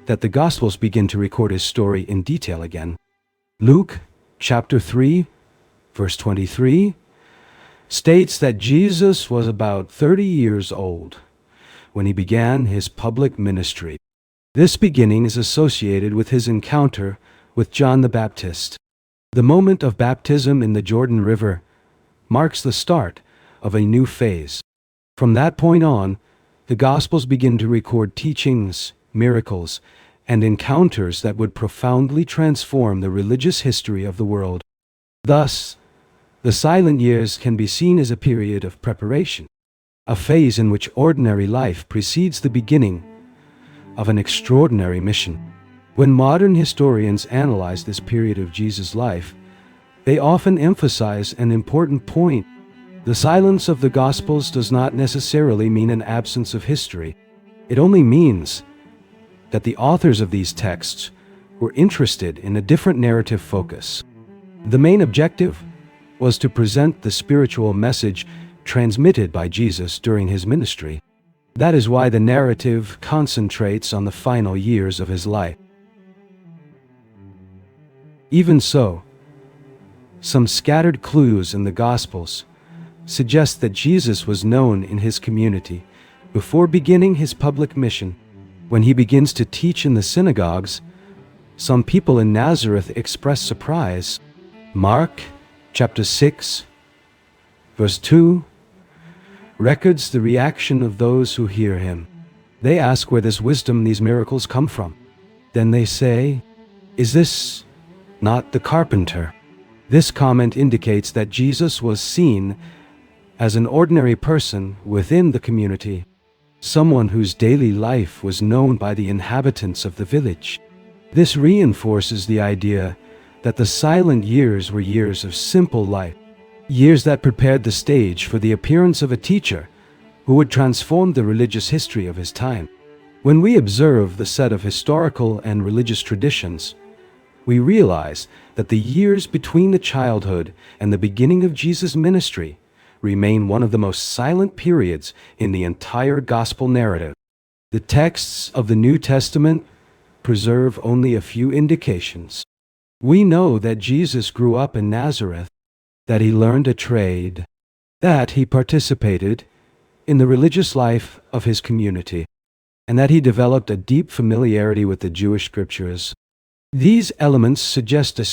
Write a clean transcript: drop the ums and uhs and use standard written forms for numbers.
that the Gospels begin to record his story in detail again. Luke, chapter 3, verse 23, states that Jesus was about 30 years old when he began his public ministry. This beginning is associated with his encounter with John the Baptist. The moment of baptism in the Jordan River marks the start of a new phase. From that point on, the Gospels begin to record teachings, miracles, and encounters that would profoundly transform the religious history of the world. Thus, the silent years can be seen as a period of preparation, a phase in which ordinary life precedes the beginning of an extraordinary mission. When modern historians analyze this period of Jesus' life, they often emphasize an important point. The silence of the Gospels does not necessarily mean an absence of history. It only means that the authors of these texts were interested in a different narrative focus. The main objective was to present the spiritual message transmitted by Jesus during his ministry. That is why the narrative concentrates on the final years of his life. Even so, some scattered clues in the Gospels suggest that Jesus was known in his community before beginning his public mission. When he begins to teach in the synagogues, some people in Nazareth express surprise. Mark, chapter 6, verse 2, records the reaction of those who hear him. They ask where this wisdom, these miracles come from. Then they say, "Is this not the carpenter?" This comment indicates that Jesus was seen as an ordinary person within the community, someone whose daily life was known by the inhabitants of the village. This reinforces the idea that the silent years were years of simple life, years that prepared the stage for the appearance of a teacher who would transform the religious history of his time. When we observe the set of historical and religious traditions, we realize that the years between the childhood and the beginning of Jesus' ministry remain one of the most silent periods in the entire gospel narrative. The texts of the New Testament preserve only a few indications. We know that Jesus grew up in Nazareth, that he learned a trade, that he participated in the religious life of his community, and that he developed a deep familiarity with the Jewish scriptures. These elements suggest a